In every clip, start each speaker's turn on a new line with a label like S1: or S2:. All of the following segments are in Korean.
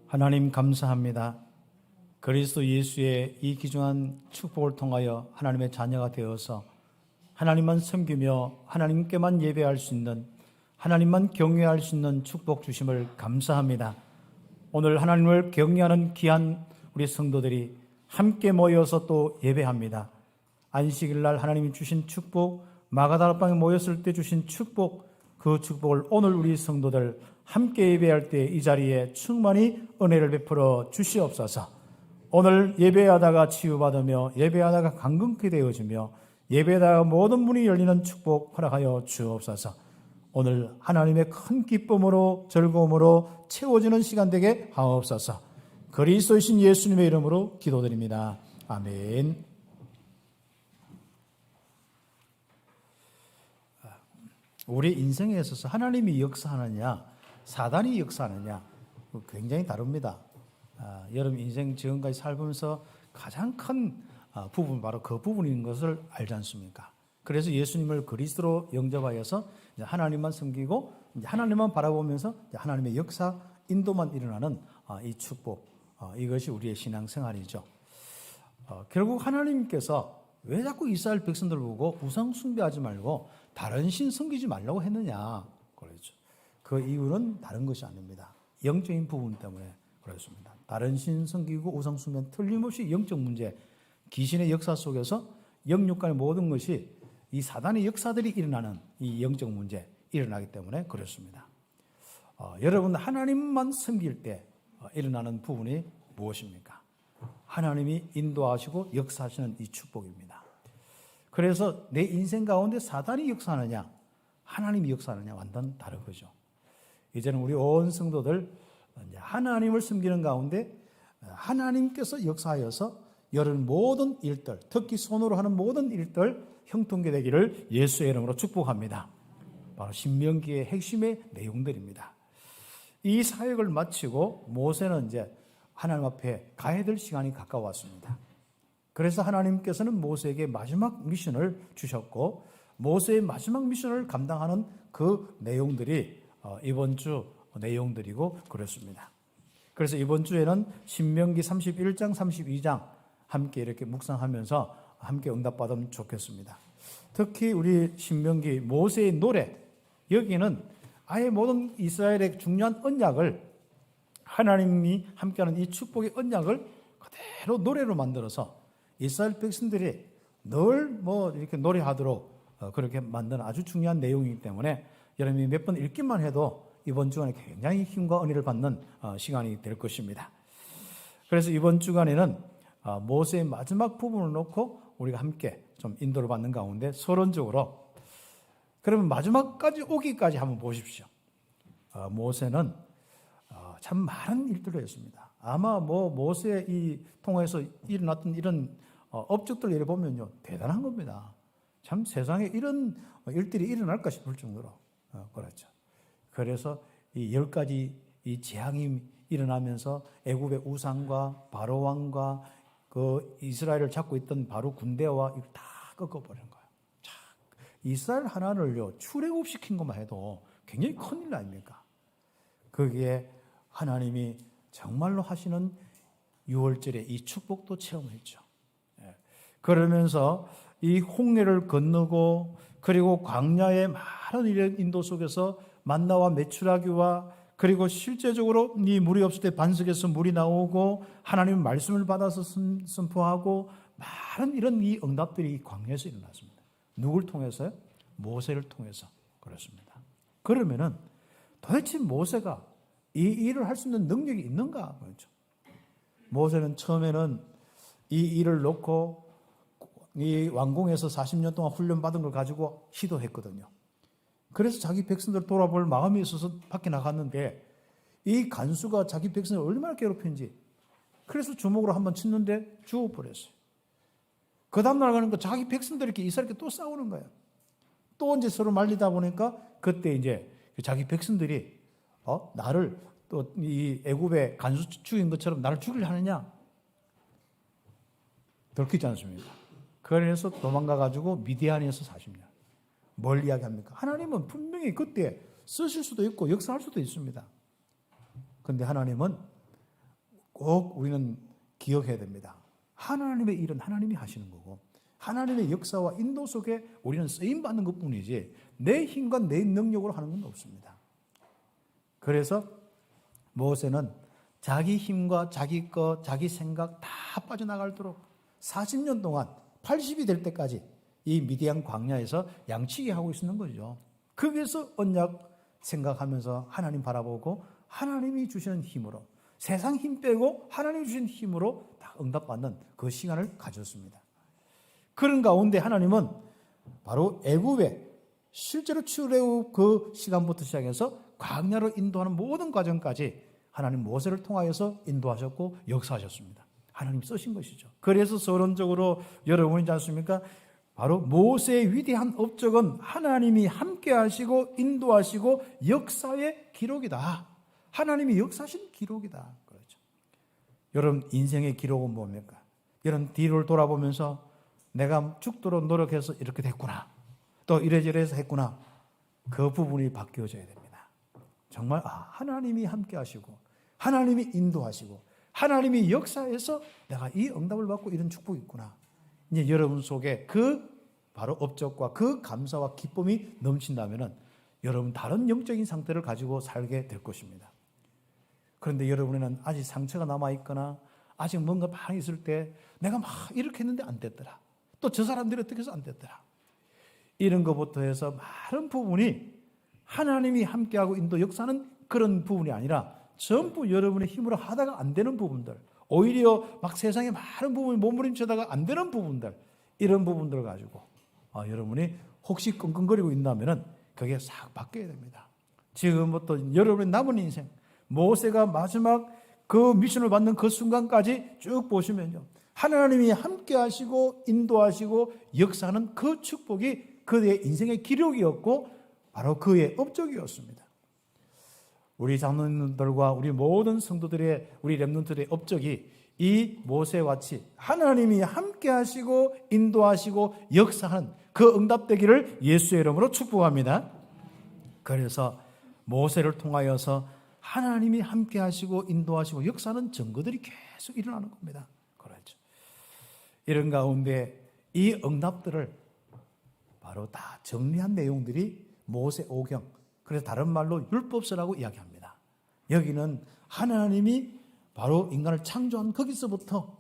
S1: 하나님 감사합니다. 그리스도 예수의 이 귀중한 축복을 통하여 하나님의 자녀가 되어서 하나님만 섬기며 하나님께만 예배할 수 있는, 하나님만 경외할 수 있는 축복 주심을 감사합니다. 오늘 하나님을 경외하는 귀한 우리 성도들이 함께 모여서 또 예배합니다. 안식일 날 하나님이 주신 축복, 마가다락방에 모였을 때 주신 축복, 그 축복을 오늘 우리 성도들 함께 예배할 때 이 자리에 충만히 은혜를 베풀어 주시옵소서. 오늘 예배하다가 치유받으며 예배하다가 강건케 되어지며 예배하다가 모든 문이 열리는 축복 허락하여 주옵소서. 오늘 하나님의 큰 기쁨으로 즐거움으로 채워지는 시간 되게 하옵소서. 그리스도이신 예수님의 이름으로 기도드립니다. 아멘. 우리 인생에 있어서 하나님이 역사하느냐 사단이 역사하느냐 굉장히 다릅니다. 여러분 인생 지금까지 살면서 가장 큰 부분 바로 그 부분인 것을 알지 않습니까? 그래서 예수님을 그리스도로 영접하여서 이제 하나님만 섬기고 이제 하나님만 바라보면서 이제 하나님의 역사 인도만 일어나는 이 축복, 이것이 우리의 신앙생활이죠. 결국 하나님께서 왜 자꾸 이스라엘 백성들 보고 우상 숭배하지 말고 다른 신 섬기지 말라고 했느냐 그러죠. 그 이유는 다른 것이 아닙니다. 영적인 부분 때문에 그렇습니다. 다른 신 섬기고 우상 숭배는 틀림없이 영적 문제, 귀신의 역사 속에서 영육간의 모든 것이 이 사단의 역사들이 일어나는 이 영적 문제 일어나기 때문에 그렇습니다. 여러분 하나님만 섬길 때 일어나는 부분이 무엇입니까? 하나님이 인도하시고 역사하시는 이 축복입니다. 그래서 내 인생 가운데 사단이 역사하느냐 하나님이 역사하느냐 완전 다른 거죠. 이제는 우리 온 성도들 하나님을 섬기는 가운데 하나님께서 역사하여서 여는 모든 일들, 특히 손으로 하는 모든 일들 형통케 되기를 예수의 이름으로 축복합니다. 바로 신명기의 핵심의 내용들입니다. 이 사역을 마치고 모세는 이제 하나님 앞에 가야 될 시간이 가까웠습니다. 그래서 하나님께서는 모세에게 마지막 미션을 주셨고 모세의 마지막 미션을 감당하는 그 내용들이 이번 주 내용들이고 그렇습니다. 그래서 이번 주에는 신명기 31장, 32장 함께 이렇게 묵상하면서 함께 응답받으면 좋겠습니다. 특히 우리 신명기 모세의 노래, 여기는 아예 모든 이스라엘의 중요한 언약을 하나님이 함께하는 이 축복의 언약을 그대로 노래로 만들어서 이스라엘 백성들이 늘 이렇게 노래하도록 그렇게 만드는 아주 중요한 내용이기 때문에 여러분이 몇 번 읽기만 해도 이번 주간에 굉장히 힘과 은혜를 받는 시간이 될 것입니다. 그래서 이번 주간에는 모세의 마지막 부분을 놓고 우리가 함께 좀 인도를 받는 가운데 서론적으로 그러면 마지막까지 오기까지 한번 보십시오. 모세는 참 많은 일들을 했습니다. 아마 모세 이 통해서 일어났던 이런 업적들 예를 보면요 대단한 겁니다. 참 세상에 이런 일들이 일어날까 싶을 정도로 그렇죠. 그래서 이 10가지 이 재앙이 일어나면서 애굽의 우상과 바로 왕과 그 이스라엘을 잡고 있던 바로 군대와 이걸 다 꺾어버리는 거예요. 자, 이스라엘 하나를요 출애굽시킨 것만 해도 굉장히 큰일 아닙니까? 거기에 하나님이 정말로 하시는 6월절에 이 축복도 체험했죠. 그러면서 이 홍해를 건너고 그리고 광야의 많은 이런 인도 속에서 만나와 메추라기와 그리고 실제적으로 이 물이 없을 때 반석에서 물이 나오고 하나님의 말씀을 받아서 선포하고 많은 이런 이 응답들이 광야에서 일어났습니다. 누굴 통해서요? 모세를 통해서 그렇습니다. 그러면은 도대체 모세가 이 일을 할 수 있는 능력이 있는가? 그렇죠. 모세는 처음에는 이 일을 놓고 이 왕궁에서 40년 동안 훈련받은 걸 가지고 시도했거든요. 그래서 자기 백성들을 돌아볼 마음이 있어서 밖에 나갔는데 이 간수가 자기 백성을 얼마나 괴롭힌지 그래서 주먹으로 한번 쳤는데 죽어버렸어요. 그 다음날 가니까 자기 백성들이 이스라엘께 또 싸우는 거예요. 또 이제 서로 말리다 보니까 그때 이제 자기 백성들이 나를 또 이 애굽의 간수 죽인 것처럼 나를 죽이려 하느냐 들키지 않습니까? 그래서 도망가가지고 미디안에서 40년. 뭘 이야기합니까? 하나님은 분명히 그때 쓰실 수도 있고 역사할 수도 있습니다. 그런데 하나님은 꼭 우리는 기억해야 됩니다. 하나님의 일은 하나님이 하시는 거고 하나님의 역사와 인도 속에 우리는 쓰임받는 것뿐이지 내 힘과 내 능력으로 하는 건 없습니다. 그래서 모세는 자기 힘과 자기 것, 자기 생각 다 빠져나가도록 40년 동안 80이 될 때까지 이 미디안 광야에서 양치기 하고 있는 거죠. 거기에서 언약 생각하면서 하나님 바라보고 하나님이 주시는 힘으로 세상 힘 빼고 하나님이 주신 힘으로 다 응답받는 그 시간을 가졌습니다. 그런 가운데 하나님은 바로 애굽에 실제로 출애굽 그 시간부터 시작해서 광야로 인도하는 모든 과정까지 하나님 모세를 통하여서 인도하셨고 역사하셨습니다. 하나님 쓰신 것이죠. 그래서 서론적으로 여러분이 있지 않습니까? 바로 모세의 위대한 업적은 하나님이 함께 하시고 인도하시고 역사의 기록이다. 하나님이 역사하신 기록이다. 그렇죠. 여러분 인생의 기록은 뭡니까? 여러분 뒤를 돌아보면서 내가 죽도록 노력해서 이렇게 됐구나. 또 이래저래해서 했구나. 그 부분이 바뀌어져야 됩니다. 정말 하나님이 함께 하시고 하나님이 인도하시고 하나님이 역사에서 내가 이 응답을 받고 이런 축복이 있구나. 이제 여러분 속에 그 바로 업적과 그 감사와 기쁨이 넘친다면은 여러분 다른 영적인 상태를 가지고 살게 될 것입니다. 그런데 여러분에는 아직 상처가 남아있거나 아직 뭔가 많이 있을 때 내가 막 이렇게 했는데 안 됐더라. 또 저 사람들이 어떻게 해서 안 됐더라. 이런 것부터 해서 많은 부분이 하나님이 함께하고 인도 역사는 그런 부분이 아니라 전부 여러분의 힘으로 하다가 안 되는 부분들, 오히려 막 세상에 많은 부분이 몸부림치다가 안 되는 부분들, 이런 부분들을 가지고 여러분이 혹시 끙끙거리고 있다면 그게 싹 바뀌어야 됩니다. 지금부터 여러분의 남은 인생, 모세가 마지막 그 미션을 받는 그 순간까지 쭉 보시면요. 하나님이 함께 하시고 인도하시고 역사하는 그 축복이 그의 인생의 기록이었고 바로 그의 업적이었습니다. 우리 장로님들과 우리 모든 성도들의 우리 렘넌트들의 업적이 이 모세와 같이 하나님이 함께 하시고 인도하시고 역사하는 그 응답되기를 예수의 이름으로 축복합니다. 그래서 모세를 통하여서 하나님이 함께 하시고 인도하시고 역사하는 증거들이 계속 일어나는 겁니다. 그렇죠. 이런 가운데 이 응답들을 바로 다 정리한 내용들이 모세 오경, 그래서 다른 말로 율법서라고 이야기합니다. 여기는 하나님이 바로 인간을 창조한 거기서부터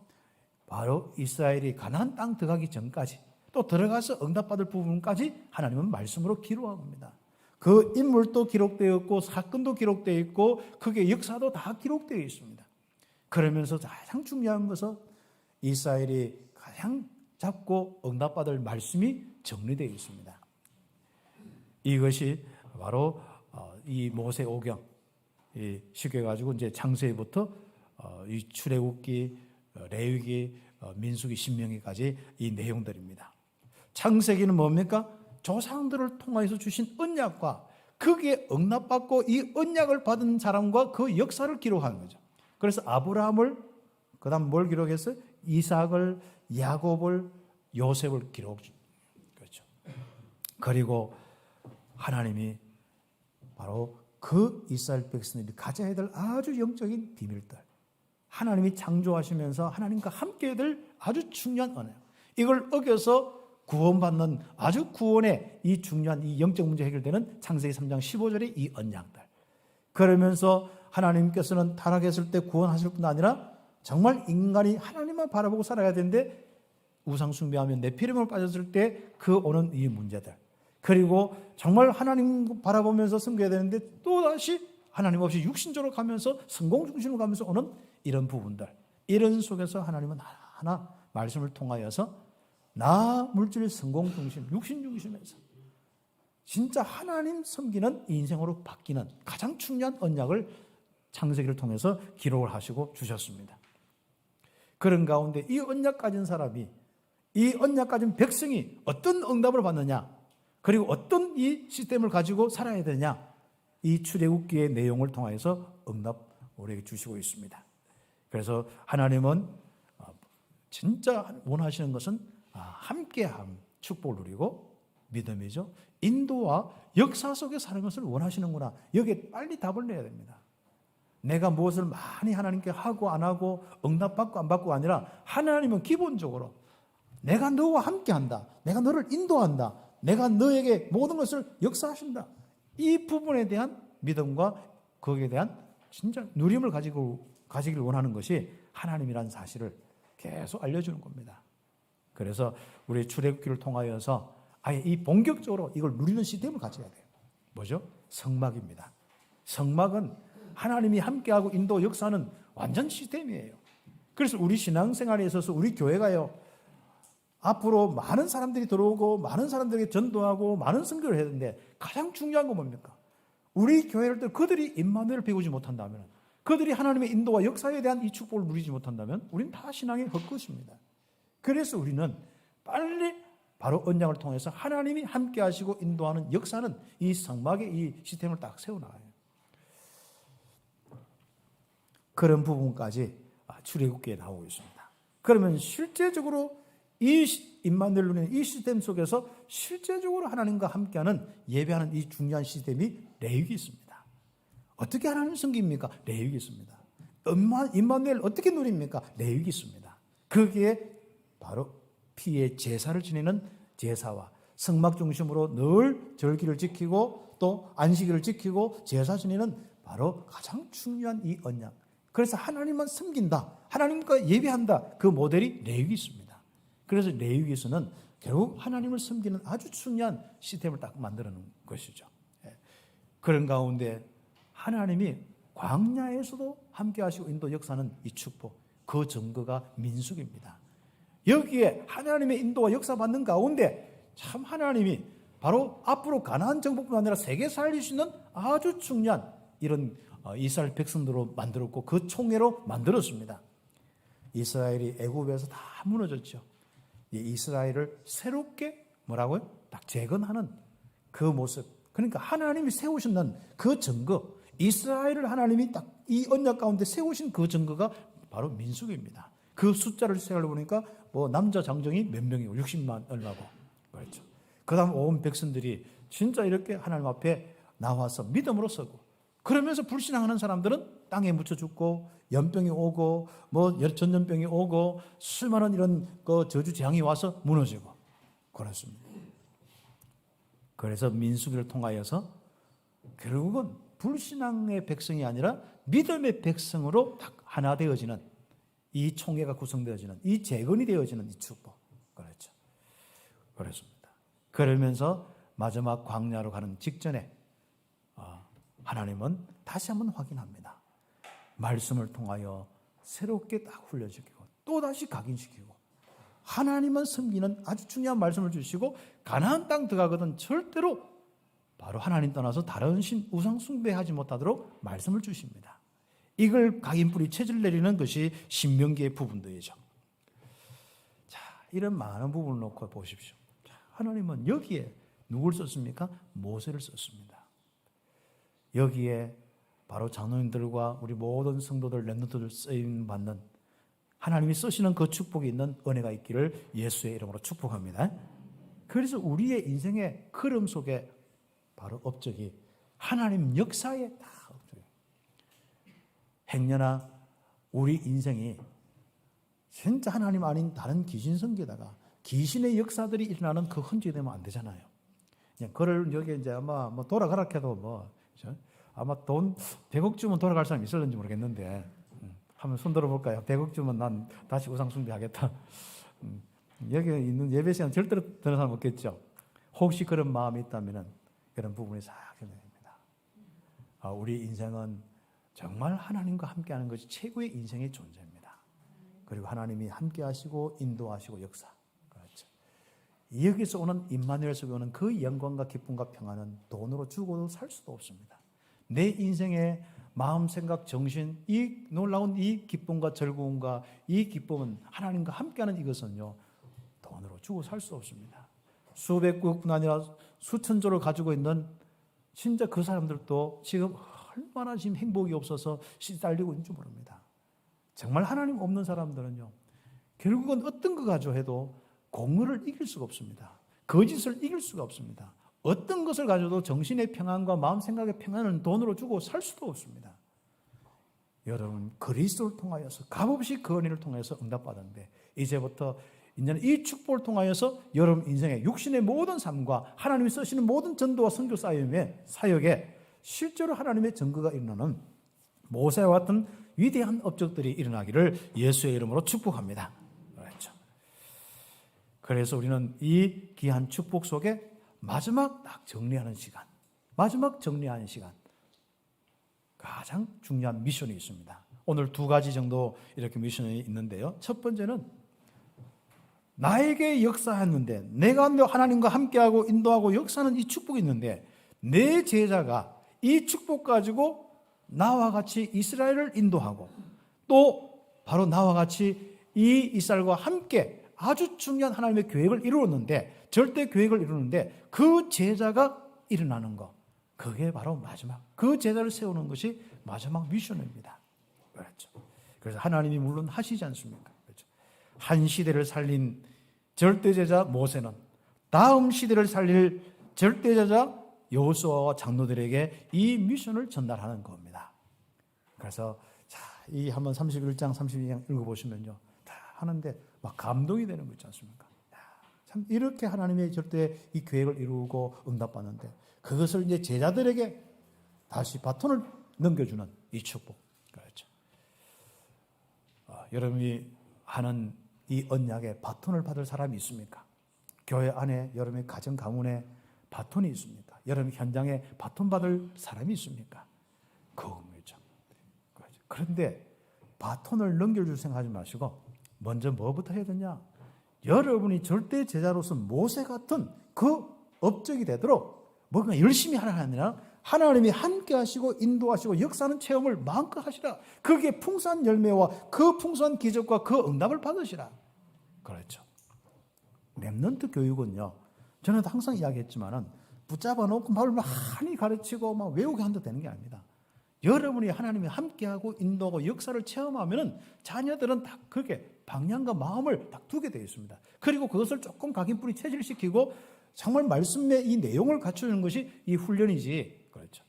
S1: 바로 이스라엘이 가나안 땅 들어가기 전까지 또 들어가서 응답받을 부분까지 하나님은 말씀으로 기록합니다. 그 인물도 기록되어 있고 사건도 되어 있고 그게 역사도 다 기록되어 있습니다. 그러면서 가장 중요한 것은 이스라엘이 가장 잡고 응답받을 말씀이 정리되어 있습니다. 이것이 바로 이 모세 오경, 쉽게 가지고 이제 창세기부터 이 출애굽기, 레위기, 민수기, 신명기까지 이 내용들입니다. 창세기는 뭡니까? 조상들을 통해서 주신 언약과 거기에 응답받고 이 언약을 받은 사람과 그 역사를 기록하는 거죠. 그래서 아브라함을 그다음 뭘 기록했어요? 이삭을, 야곱을, 요셉을 기록. 그렇죠. 그리고 하나님이 바로 그 이스라엘 백성들이 가져야 될 아주 영적인 비밀들, 하나님이 창조하시면서 하나님과 함께 될 아주 중요한 언약, 이걸 어겨서 구원받는 아주 구원의 이 중요한 이 영적 문제 해결되는 창세기 3장 15절의 이 언약들. 그러면서 하나님께서는 타락했을 때 구원하실 뿐 아니라 정말 인간이 하나님만 바라보고 살아야 되는데 우상 숭배하며 네피림을 빠졌을 때 그 오는 이 문제들, 그리고 정말 하나님 바라보면서 섬겨야 되는데 또다시 하나님 없이 육신적으로 가면서 성공 중심으로 가면서 오는 이런 부분들, 이런 속에서 하나님은 하나하나 말씀을 통하여서 나 물질 성공 중심, 육신 중심에서 진짜 하나님 섬기는 인생으로 바뀌는 가장 중요한 언약을 창세기를 통해서 기록을 하시고 주셨습니다. 그런 가운데 이 언약 가진 사람이, 이 언약 가진 백성이 어떤 응답을 받느냐, 그리고 어떤 이 시스템을 가지고 살아야 되냐, 이 출애굽기의 내용을 통해서 응답 우리에게 주시고 있습니다. 그래서 하나님은 진짜 원하시는 것은 함께함, 축복을 누리고 믿음이죠. 인도와 역사 속에 사는 것을 원하시는구나. 여기에 빨리 답을 내야 됩니다. 내가 무엇을 많이 하나님께 하고 안 하고 응답받고 안 받고가 아니라 하나님은 기본적으로 내가 너와 함께한다. 내가 너를 인도한다. 내가 너에게 모든 것을 역사하신다. 이 부분에 대한 믿음과 거기에 대한 진짜 누림을 가지길 원하는 것이 하나님이라는 사실을 계속 알려주는 겁니다. 그래서 우리 출애굽기를 통하여서 아예 이 본격적으로 이걸 누리는 시스템을 가져야 돼요. 뭐죠? 성막입니다. 성막은 하나님이 함께하고 인도 역사하는 완전 시스템이에요. 그래서 우리 신앙생활에 있어서 우리 교회가요, 앞으로 많은 사람들이 들어오고 많은 사람들에게 전도하고 많은 선교를 해야 되는데 가장 중요한 건 뭡니까? 우리 교회를 그들이 임마누엘을 배우지 못한다면, 그들이 하나님의 인도와 역사에 대한 이 축복을 누리지 못한다면 우리는 다 신앙의 헛것입니다. 그래서 우리는 빨리 바로 언약을 통해서 하나님이 함께 하시고 인도하는 역사는 이 성막의 이 시스템을 딱 세워나가요. 그런 부분까지 출애굽기에 나오고 있습니다. 그러면 실제적으로 이 임마누엘 누리는 이 시스템 속에서 실제적으로 하나님과 함께하는 예배하는 이 중요한 시스템이 레위기 있습니다. 어떻게 하나님을 섬깁니까? 레위기 있습니다. 임마누엘 어떻게 누립니까? 레위기 있습니다. 거기에 바로 피의 제사를 지내는 제사와 성막 중심으로 늘 절기를 지키고 또 안식일을 지키고 제사 지내는 바로 가장 중요한 이 언약. 그래서 하나님만 섬긴다, 하나님과 예배한다, 그 모델이 레위기 있습니다. 그래서 레위기에서는 결국 하나님을 섬기는 아주 중요한 시스템을 딱 만드는 것이죠. 그런 가운데 하나님이 광야에서도 함께 하시고 인도 역사는 이 축복, 그 증거가 민수기입니다. 여기에 하나님의 인도와 역사 받는 가운데 참 하나님이 바로 앞으로 가나안 정복뿐 아니라 세계 살릴 수 있는 아주 중요한 이런 이스라엘 백성들로 만들었고 그 총회로 만들었습니다. 이스라엘이 애굽에서 다 무너졌죠. 이스라엘을 새롭게 뭐라고요? 딱 재건하는 그 모습. 그러니까 하나님이 세우신 그 증거, 이스라엘을 하나님이 딱 이 언약 가운데 세우신 그 증거가 바로 민수기입니다. 그 숫자를 세어보니까 뭐 남자 장정이 몇 명이고 60만 얼마고 그렇죠. 그다음 온 백성들이 진짜 이렇게 하나님 앞에 나와서 믿음으로 서고, 그러면서 불신앙하는 사람들은 땅에 묻혀 죽고 연병이 오고 뭐 전염병이 오고 수많은 이런 그 저주 재앙이 와서 무너지고 그렇습니다. 그래서 민수기를 통하여서 결국은 불신앙의 백성이 아니라 믿음의 백성으로 딱 하나 되어지는 이 총회가 구성되어지는 이 재건이 되어지는 이 축복. 그렇죠. 그렇습니다. 그러면서 마지막 광야로 가는 직전에 하나님은 다시 한번 확인합니다. 말씀을 통하여 새롭게 딱 훈련시키고 또 다시 각인시키고 하나님만 섬기는 아주 중요한 말씀을 주시고 가나안 땅 들어가거든 절대로 바로 하나님 떠나서 다른 신 우상 숭배하지 못하도록 말씀을 주십니다. 이걸 각인뿌리 체질 내리는 것이 신명기의 부분들이죠. 자, 이런 많은 부분을 놓고 보십시오. 자, 하나님은 여기에 누굴 썼습니까? 모세를 썼습니다. 여기에 바로 장로님들과 우리 모든 성도들, 렘넌트들 쓰임 받는 하나님이 쓰시는 그 축복이 있는 은혜가 있기를 예수의 이름으로 축복합니다. 그래서 우리의 인생의 흐름 속에 바로 업적이 하나님 역사에 다 업적이에요. 행여나 우리 인생이 진짜 하나님 아닌 다른 귀신성기에다가 귀신의 역사들이 일어나는 그 흔적이 되면 안 되잖아요. 그냥 그를 여기 이제 아마 뭐 돌아가라 해도 뭐 아마 돈 100억 주면 돌아갈 사람이 있을는지 모르겠는데 한번 손 들어볼까요? 100억 주면 난 다시 우상 숭배하겠다. 여기 있는 예배 시간 절대로 드는 사람 없겠죠. 혹시 그런 마음이 있다면 그런 부분이 싹 됩니다. 우리 인생은 정말 하나님과 함께하는 것이 최고의 인생의 존재입니다. 그리고 하나님이 함께하시고 인도하시고 역사. 그렇죠. 여기서 오는 임마누엘 속에 오는 그 영광과 기쁨과 평안은 돈으로 주고도 살 수도 없습니다. 내 인생의 마음, 생각, 정신, 이 놀라운 이 기쁨과 즐거움과 이 기쁨은 하나님과 함께하는 이것은요, 돈으로 주고 살 수 없습니다. 수백국뿐 아니라 수천조를 가지고 있는 진짜 그 사람들도 지금 얼마나 지금 행복이 없어서 시달리고 있는지 모릅니다. 정말 하나님 없는 사람들은요, 결국은 어떤 거 가지고 해도 공의를 이길 수가 없습니다. 거짓을 이길 수가 없습니다. 어떤 것을 가져도 정신의 평안과 마음 생각의 평안은 돈으로 주고 살 수도 없습니다. 여러분 그리스도를 통하여서 값없이 그 은혜를 통해서 응답받았는데 이제부터 이제는 이 축복을 통하여서 여러분 인생의 육신의 모든 삶과 하나님이 쓰시는 모든 전도와 선교 사역에 실제로 하나님의 증거가 일어나는 모세와 같은 위대한 업적들이 일어나기를 예수의 이름으로 축복합니다. 그렇죠. 그래서 우리는 이 귀한 축복 속에 마지막 딱 정리하는 시간, 마지막 정리하는 시간, 가장 중요한 미션이 있습니다. 오늘 두 가지 정도 이렇게 미션이 있는데요. 첫 번째는 나에게 역사했는데 내가 하나님과 함께하고 인도하고 역사하는 이 축복이 있는데 내 제자가 이 축복 가지고 나와 같이 이스라엘을 인도하고 또 바로 나와 같이 이 이스라엘과 함께 아주 중요한 하나님의 계획을 이루었는데 절대 계획을 이루는데 그 제자가 일어나는 것 그게 바로 마지막 그 제자를 세우는 것이 마지막 미션입니다. 그렇죠. 그래서 하나님이 물론 하시지 않습니까? 그렇죠. 한 시대를 살린 절대제자 모세는 다음 시대를 살릴 절대제자 여호수아와 장로들에게 이 미션을 전달하는 겁니다. 그래서 이 한번 31장 32장 읽어보시면요 다 하는데 막 감동이 되는 거 있지 않습니까? 참 이렇게 하나님의 절대 이 계획을 이루고 응답받는데 그것을 이제 제자들에게 다시 바톤을 넘겨주는 이 축복. 그렇죠. 여러분이 하는 이 언약에 바톤을 받을 사람이 있습니까? 교회 안에 여러분의 가정 가문에 바톤이 있습니까? 여러분 현장에 바톤 받을 사람이 있습니까? 그겁니다. 그렇죠. 그런데 바톤을 넘겨줄 생각하지 마시고 먼저 뭐부터 해야 되냐? 여러분이 절대 제자로서 모세 같은 그 업적이 되도록 뭔가 열심히 하라 아니라 하나님이 함께 하시고 인도하시고 역사하는 체험을 마음껏 하시라. 그게 풍성한 열매와 그 풍성한 기적과 그 응답을 받으시라. 그렇죠. 렘넌트 교육은요. 저는 항상 이야기했지만은 붙잡아 놓고 말 많이 가르치고 막 외우게 한다 되는 게 아닙니다. 여러분이 하나님이 함께하고 인도하고 역사를 체험하면은 자녀들은 딱 그렇게 방향과 마음을 딱 두게 되어 있습니다. 그리고 그것을 조금 각인뿌리 체질시키고 정말 말씀의 이 내용을 갖추는 것이 이 훈련이지. 그렇죠.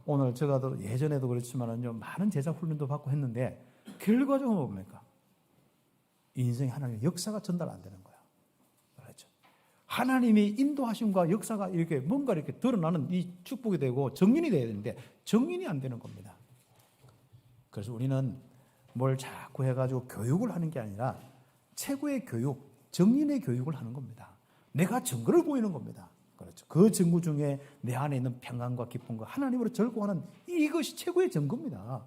S1: 오늘 제가 예전에도 그렇지만은요 많은 제자 훈련도 받고 했는데 결과적으로 뭡니까? 인생에 하나님의 역사가 전달 안 되는 거야. 그렇죠. 하나님이 인도하심과 역사가 이렇게 뭔가 이렇게 드러나는 이 축복이 되고 정인이 돼야 되는데 정인이 안 되는 겁니다. 그래서 우리는 뭘 자꾸 해가지고 교육을 하는 게 아니라 최고의 교육, 정인의 교육을 하는 겁니다. 내가 증거를 보이는 겁니다. 그렇죠. 그 증거 중에 내 안에 있는 평안과 기쁨과 하나님으로 절구하는 이것이 최고의 증거입니다.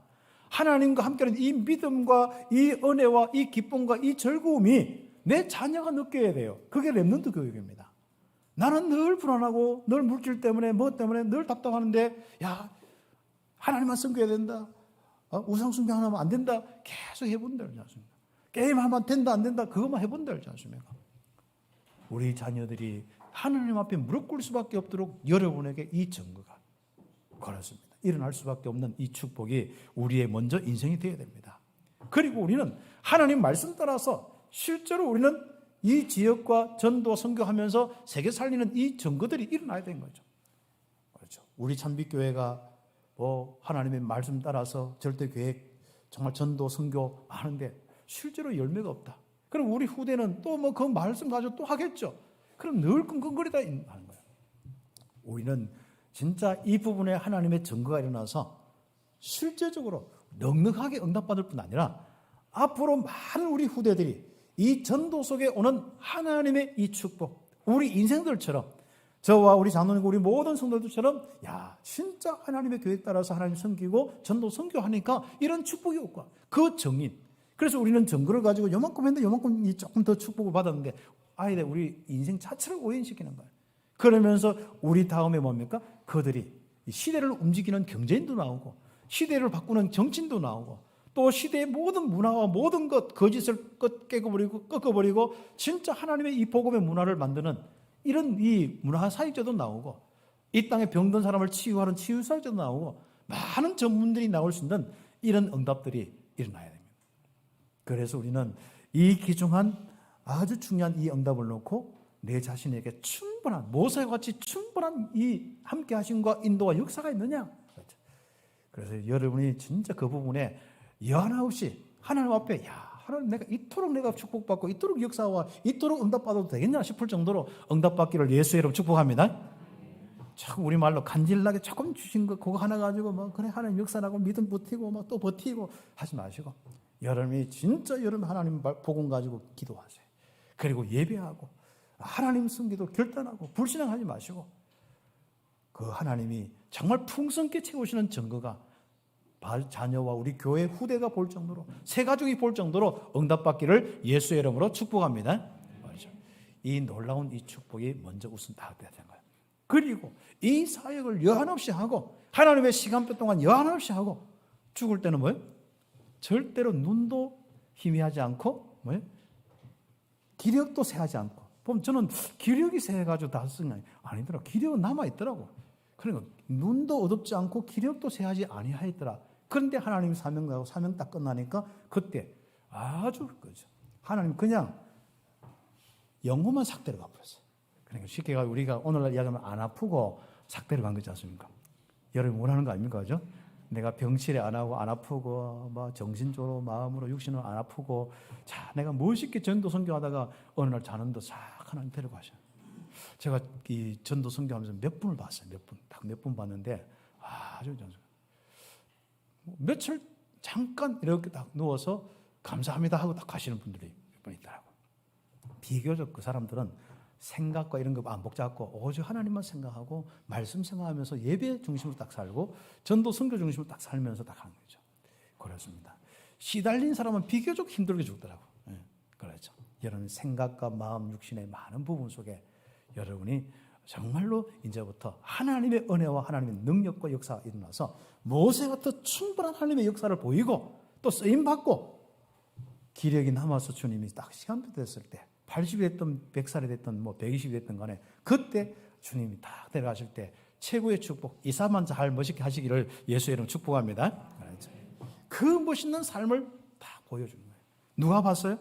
S1: 하나님과 함께하는 이 믿음과 이 은혜와 이 기쁨과 이 즐거움이 내 자녀가 느껴야 돼요. 그게 렘넌트 교육입니다. 나는 늘 불안하고 늘 물질 때문에 뭐 때문에 늘 답답하는데 야 하나님만 섬겨야 된다. 우상 숭배 하나면 안 된다. 계속 해본다 그러지 않습니까? 게임하면 된다 안 된다 그것만 해본다 그러지 않습니까? 우리 자녀들이 하나님 앞에 무릎 꿇을 수밖에 없도록 여러분에게 이 증거가 그렇습니다. 일어날 수밖에 없는 이 축복이 우리의 먼저 인생이 되어야 됩니다. 그리고 우리는 하나님 말씀 따라서 실제로 우리는 이 지역과 전도 선교하면서 세계 살리는 이 증거들이 일어나야 되는 거죠. 그렇죠. 우리 찬빛교회가 하나님의 말씀 따라서 절대 계획 정말 전도 선교 하는데 실제로 열매가 없다. 그럼 우리 후대는 또 그 말씀 가지고 또 하겠죠. 그럼 늘 끙끙거리다 하는 거예요. 우리는 진짜 이 부분에 하나님의 증거가 일어나서 실제적으로 넉넉하게 응답받을 뿐 아니라 앞으로 많은 우리 후대들이 이 전도 속에 오는 하나님의 이 축복, 우리 인생들처럼 저와 우리 장로님과 우리 모든 성도들처럼 야 진짜 하나님의 계획 따라서 하나님 섬기고 전도 선교하니까 이런 축복이 없고 그 정인. 그래서 우리는 증거를 가지고 요만큼 했는데 요만큼 조금 더 축복을 받았는데 아예 우리 인생 자체를 오인시키는 거예요. 그러면서 우리 다음에 뭡니까? 그들이 시대를 움직이는 경제인도 나오고 시대를 바꾸는 정치인도 나오고 또 시대의 모든 문화와 모든 것 거짓을 깨고버리고 꺾어버리고 진짜 하나님의 이 복음의 문화를 만드는 이런 이 문화 사역자도 나오고 이 땅에 병든 사람을 치유하는 치유 사역자도 나오고 많은 전문들이 나올 수 있는 이런 응답들이 일어나야 됩니다. 그래서 우리는 이 귀중한 아주 중요한 이 응답을 놓고 내 자신에게 충분한 모세와 같이 충분한 이 함께 하심과 인도와 역사가 있느냐? 그래서 여러분이 진짜 그 부분에 여하나 없이 하나님 앞에 하나님 내가 이토록 내가 축복받고 이토록 역사와 이토록 응답받아도 되겠냐 싶을 정도로 응답받기를 예수의 이름으로 축복합니다. 참 우리말로 간질나게 조금 주신 거 그거 하나 가지고 뭐 그래 하나님 역사라고 믿음 버티고 막 또 버티고 하지 마시고 여러분이 진짜 여러분 하나님 복음 가지고 기도하세요. 그리고 예배하고 하나님 섬기도 결단하고 불신앙하지 마시고 그 하나님이 정말 풍성케 채우시는 증거가 자녀와 우리 교회 후대가 볼 정도로 새 가족이 볼 정도로 응답받기를 예수의 이름으로 축복합니다. 맞죠? 이 놀라운 이 축복이 먼저 우선 다 돼야 되는 거예요. 그리고 이 사역을 여한없이 하고 하나님의 시간표 동안 여한없이 하고 죽을 때는 뭐예요? 절대로 눈도 희미하지 않고 뭐예요? 기력도 세하지 않고 보면 저는 기력이 세해가지고 다 쓴 게 아니더라고요. 기력은 남아있더라고. 그러니까 눈도 어둡지 않고 기력도 세하지 아니하였더라. 그런데 하나님이 사명 가고 사명 딱 끝나니까 그때 아주 그죠. 하나님 그냥 영혼만 싹 데려가 버렸어요. 그러니까 쉽게 가지고 우리가 오늘날 이야기하면 안 아프고 싹 데려간 거지 않습니까? 여러분 원하는 거 아닙니까? 그죠? 내가 병치레 안 하고 안 아프고 뭐 정신적으로 마음으로 육신으로 안 아프고 자 내가 멋있게 전도 선교하다가 어느 날 자는데 싹 하나님 데려가셔. 제가 이 전도 선교하면서 몇 분을 봤어요. 딱 몇 분 봤는데 아주 며칠 잠깐 이렇게 딱 누워서 감사합니다 하고 딱 가시는 분들이 몇 분 있더라고. 비교적 그 사람들은 생각과 이런 거 안 복잡고 오직 하나님만 생각하고 말씀 생각하면서 예배 중심으로 딱 살고 전도 선교 중심으로 딱 살면서 딱 하는 거죠. 그렇습니다. 시달린 사람은 비교적 힘들게 죽더라고. 그렇죠. 여러분 생각과 마음, 육신의 많은 부분 속에 여러분이 정말로 이제부터 하나님의 은혜와 하나님의 능력과 역사가 일어나서 모세 같은 충분한 하나님의 역사를 보이고 또 쓰임 받고 기력이 남아서 주님이 딱 시간표 됐을 때 80이 됐든 100살이 됐든 뭐 120이 됐든 간에 그때 주님이 딱 데려가실 때 최고의 축복 이사만 잘 멋있게 하시기를 예수의 이름으로 축복합니다. 그 멋있는 삶을 다 보여주는 거예요. 누가 봤어요?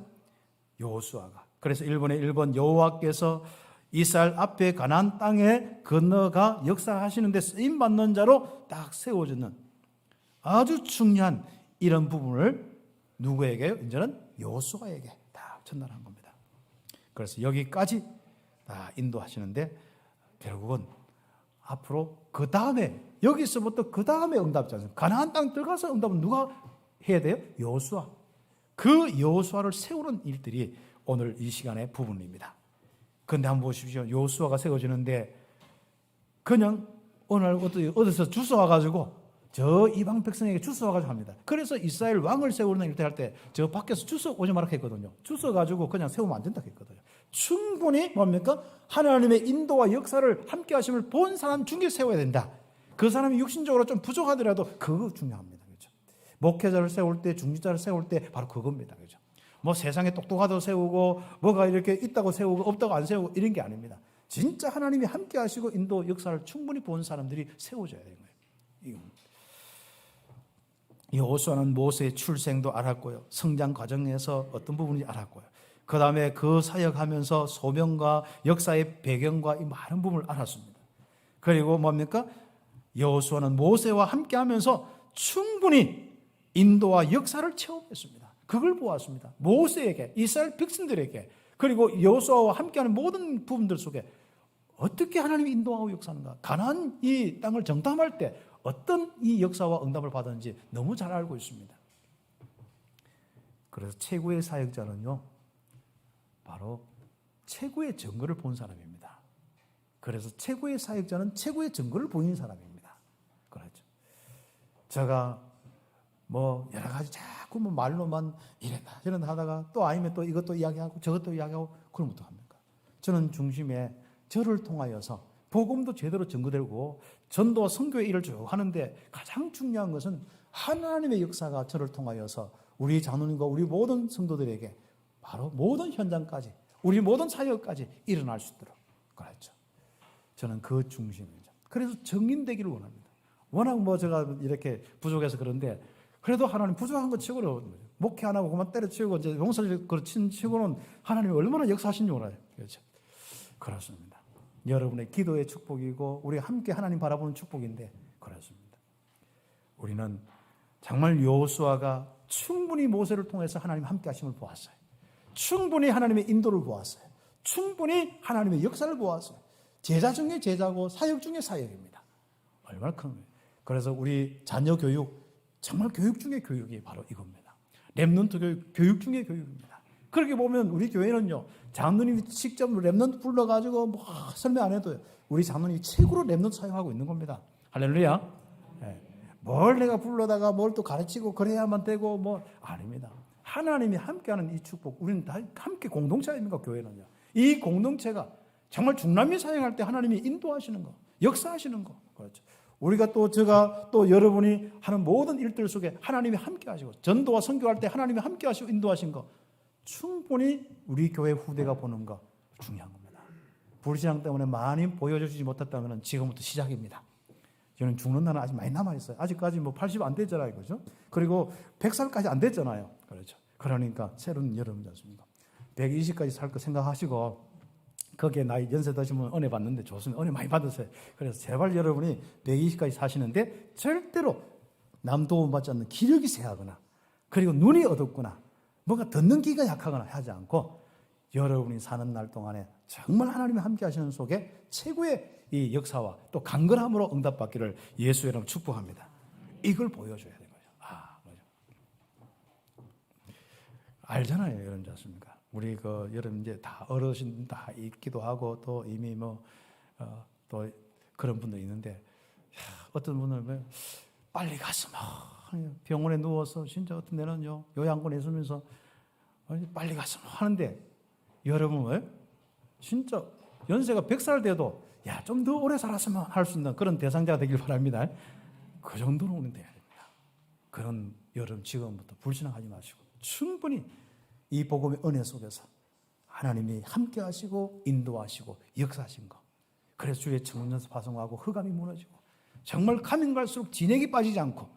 S1: 여호수아가. 그래서 1번 여호와께서 이스라엘 앞에 가나안 땅에 건너가 역사하시는데 쓰임받는 자로 딱 세워주는 아주 중요한 이런 부분을 누구에게요? 이제는 여호수아에게 딱 전달한 겁니다. 그래서 여기까지 다 인도하시는데 결국은 앞으로 그 다음에 여기서부터 그 다음에 응답이지 않습니까? 가나안 땅 들어가서 응답은 누가 해야 돼요? 여호수아. 그 여호수아를 세우는 일들이 오늘 이 시간의 부분입니다. 그런데 한번 보십시오. 여호수아가 세워지는데 그냥 어느 날 어디서 주워와가지고 저 이방 백성에게 주워와가지고 합니다. 그래서 이스라엘 왕을 세우는 일 할 때 저 밖에서 주워 오지 말라 했거든요. 주워가지고 그냥 세우면 안 된다 했거든요. 충분히 뭡니까? 하나님의 인도와 역사를 함께 하심을 본 사람 중에 세워야 된다. 그 사람이 육신적으로 좀 부족하더라도 그거 중요합니다. 그렇죠? 목회자를 세울 때, 중직자를 세울 때 바로 그겁니다. 그렇죠? 뭐 세상에 똑똑하다고 세우고 뭐가 이렇게 있다고 세우고 없다고 안 세우고 이런 게 아닙니다. 진짜 하나님이 함께 하시고 인도 역사를 충분히 본 사람들이 세워져야 되는 거예요. 여호수아는 모세의 출생도 알았고요. 성장 과정에서 어떤 부분인지 알았고요. 그 다음에 그 사역하면서 소명과 역사의 배경과 이 많은 부분을 알았습니다. 그리고 뭡니까? 여호수아는 모세와 함께하면서 충분히 인도와 역사를 체험했습니다. 그걸 보았습니다. 모세에게, 이스라엘 백성들에게, 그리고 여호수아와 함께하는 모든 부분들 속에 어떻게 하나님이 인도하고 역사하는가? 가나안 이 땅을 정탐할 때 어떤 이 역사와 응답을 받았는지 너무 잘 알고 있습니다. 그래서 최고의 사역자는요, 바로 최고의 증거를 본 사람입니다. 그래서 최고의 사역자는 최고의 증거를 보이는 사람입니다. 그렇죠. 제가 뭐 여러 가지 자꾸 뭐 말로만 이랬다 저랬다 하다가 또 아니면 또 이것도 이야기하고 저것도 이야기하고 그럼 어떡합니까? 저는 중심에 저를 통하여서 복음도 제대로 전거되고 전도와 선교의 일을 쭉 하는데 가장 중요한 것은 하나님의 역사가 저를 통하여서 우리 장로님과 우리 모든 성도들에게 바로 모든 현장까지 우리 모든 사역까지 일어날 수 있도록 그렇죠. 저는 그 중심이죠. 그래서 정인되기를 원합니다. 워낙 뭐 제가 이렇게 부족해서 그런데 그래도 하나님 부족한 것 치고는 목회 안 하고 그만 때려치우고 이제 용서를 친 치고는 하나님이 얼마나 역사하신지 몰라요. 그렇죠. 그렇습니다. 여러분의 기도의 축복이고 우리 함께 하나님 바라보는 축복인데 그렇습니다. 우리는 정말 여호수아가 충분히 모세를 통해서 하나님 함께 하심을 보았어요. 충분히 하나님의 인도를 보았어요. 충분히 하나님의 역사를 보았어요. 제자 중에 제자고 사역 중에 사역입니다. 얼마나 큰 거예요. 그래서 우리 자녀 교육, 정말 교육 중에 교육이 바로 이겁니다. 렘넌트 교육 중에 교육입니다. 그렇게 보면 우리 교회는요, 장로님이 직접 렘넌트 불러가지고 뭐 설명 안 해도요, 우리 장로님이 책으로 렘넌트 사용하고 있는 겁니다. 할렐루야. 네. 뭘 내가 불러다가 뭘 또 가르치고 그래야만 되고 뭐 아닙니다. 하나님이 함께하는 이 축복, 우리는 다 함께 공동체 아닙니까? 교회는요. 이 공동체가 정말 중남미 사역할 때 하나님이 인도하시는 거, 역사하시는 거, 그렇죠. 우리가 또 제가 또 여러분이 하는 모든 일들 속에 하나님이 함께하시고, 전도와 선교할 때 하나님이 함께하시고 인도하신 거 충분히 우리 교회 후대가 보는 거 중요한 겁니다. 불신앙 때문에 많이 보여주지 못했다면 지금부터 시작입니다. 저는 죽는 날은 아직 많이 남아있어요. 아직까지 뭐 80 안 됐잖아요. 그죠? 그리고 100살까지 안 됐잖아요. 그렇죠. 그러니까 새로운 여러분 않습니까? 120까지 살 거 생각하시고, 거기에 나이 연세 드시면 은혜 받는데 좋습니다. 은혜 많이 받으세요. 그래서 제발 여러분이 120까지 사시는데 절대로 남 도움 받지 않는 기력이 세하거나, 그리고 눈이 어둡거나, 뭔가 듣는 귀가 약하거나 하지 않고, 여러분이 사는 날 동안에 정말 하나님이 함께 하시는 속에 최고의 이 역사와 또 강건함으로 응답받기를 예수의 이름으로 축복합니다. 이걸 보여줘야 되는 거죠. 맞아. 알잖아요, 여러분 않습니까? 우리 여러분 이제 다 어르신 다 있기도 하고 또 이미 또 그런 분도 있는데, 어떤 분은 빨리 가서 병원에 누워서 진짜 어떤 데는요 요양원에 있으면서 빨리 가서 하는데, 여러분 왜 진짜 연세가 100살 돼도 좀 더 오래 살았으면 할 수 있는 그런 대상자가 되길 바랍니다. 그 정도로 오면 돼야 됩니다. 그런 여러분 지금부터 불신앙하지 마시고 충분히 이 복음의 은혜 속에서 하나님이 함께 하시고 인도하시고 역사하신 거, 그래서 주의 청년서 파송하고 흑암이 무너지고 정말 가면 갈수록 진액이 빠지지 않고,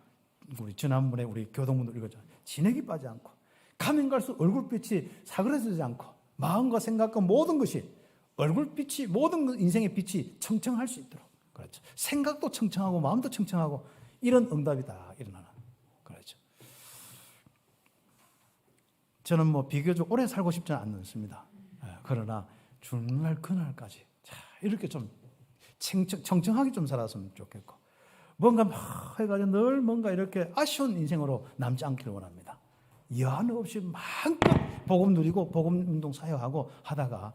S1: 우리 지난번에 우리 교동문도 읽었잖아요. 진액이 빠지지 않고 가면 갈수록 얼굴빛이 사그라지지 않고 마음과 생각과 모든 것이 얼굴빛이, 모든 인생의 빛이 청청할 수 있도록, 그렇죠. 생각도 청청하고 마음도 청청하고 이런 응답이 다 일어나는, 그렇죠. 저는 비교적 오래 살고 싶지는 않습니다. 그러나 죽는 날 그날까지 이렇게 좀 청청하게 좀 살았으면 좋겠고, 뭔가 해가지고 늘 뭔가 이렇게 아쉬운 인생으로 남지 않기를 원합니다. 여한 없이 마음껏 복음 누리고 복음 운동 사역하고 하다가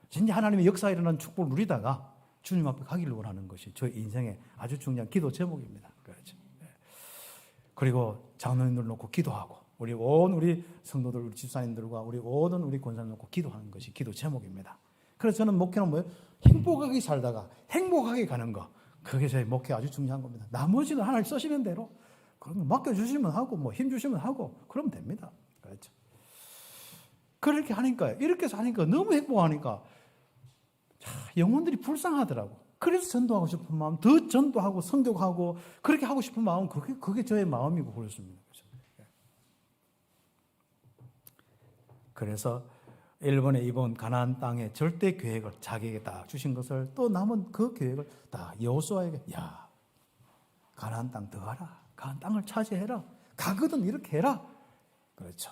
S1: 진짜 하나님의 역사에 일어나는 축복을 누리다가 주님 앞에 가기를 원하는 것이 저의 인생의 아주 중요한 기도 제목입니다. 그렇죠. 그리고 장로님들 놓고 기도하고, 우리 성도들, 우리 집사님들과 우리 모든 우리 권사님 놓고 기도하는 것이 기도 제목입니다. 그래서 저는 목회는 뭐예요? 행복하게 살다가 행복하게 가는 거, 그게 제 목회 아주 중요한 겁니다. 나머지는 하나님 쓰시는 대로 그러면 맡겨주시면 하고 힘 주시면 하고 그러면 됩니다. 그렇죠. 그렇게 하니까, 이렇게 사니까 너무 행복하니까 영혼들이 불쌍하더라고. 그래서 전도하고 싶은 마음, 더 전도하고 선교하고 그렇게 하고 싶은 마음, 그게 저의 마음이고 그렇습니다. 그래서 일본에 이번 가나안 땅의 절대 계획을 자기에게 다 주신 것을, 또 남은 그 계획을 다 여호수아에게, 가나안 땅 들어가라, 가나안 땅을 차지해라, 가거든 이렇게 해라. 그렇죠.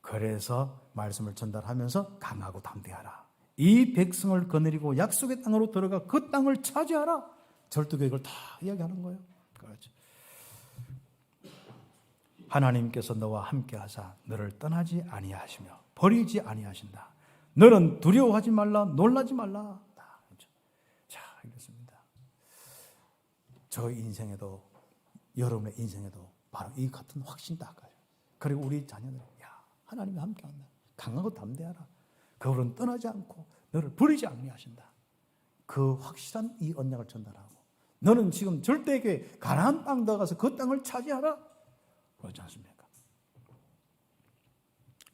S1: 그래서 말씀을 전달하면서 강하고 담대하라. 이 백성을 거느리고 약속의 땅으로 들어가 그 땅을 차지하라. 절도 계획을 다 이야기하는 거예요. 그렇죠. 하나님께서 너와 함께 하사 너를 떠나지 아니하시며 버리지 아니하신다. 너는 두려워하지 말라, 놀라지 말라. 그렇죠. 자, 이렇습니다. 저 인생에도, 여러분의 인생에도 바로 이 같은 확신 닦아요. 그리고 우리 자녀들, 하나님이 함께한다. 강하고 담대하라. 그분은 떠나지 않고 너를 버리지 아니하신다. 그 확실한 이 언약을 전달하고, 너는 지금 절대에게 가나안 땅 들어가서 그 땅을 차지하라. 그렇지 않습니까?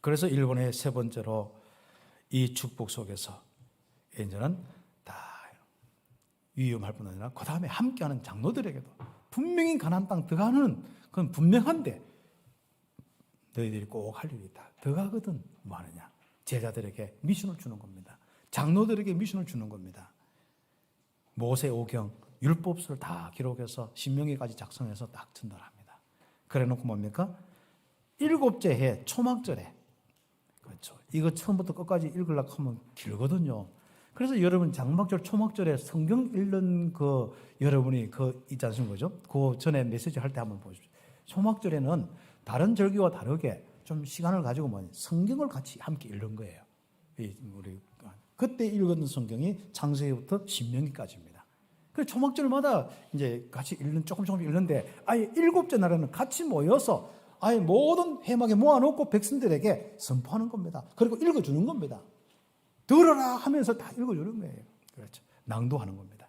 S1: 그래서 일본의 세 번째로 이 축복 속에서 이제는 다 위험할 뿐 아니라 그 다음에 함께하는 장로들에게도 분명히 가나안 땅 들어가는 건 분명한데, 너희들이 꼭 할 일이 있다. 들어가거든 뭐 하느냐? 제자들에게 미션을 주는 겁니다. 장로들에게 미션을 주는 겁니다. 모세 오경 율법서를 다 기록해서 신명기까지 작성해서 딱 전달합니다. 그래놓고 뭡니까? 7째 해 초막절에, 그렇죠. 이거 처음부터 끝까지 읽으려고 하면 길거든요. 그래서 여러분 장막절, 초막절에 성경 읽는 그 여러분이 그 있지 않습니까? 그죠? 그 전에 메시지 할 때 한번 보십시오. 초막절에는 다른 절기와 다르게 좀 시간을 가지고 성경을 같이 함께 읽는 거예요. 우리 그때 읽었던 성경이 창세기부터 신명기까지입니다. 그 초막절마다 이제 같이 읽는 조금씩 읽는데 아예 7째 날에는 같이 모여서 아예 모든 회막에 모아놓고 백성들에게 선포하는 겁니다. 그리고 읽어주는 겁니다. 들어라 하면서 다 읽어주는 거예요. 그렇죠. 낭독하는 겁니다.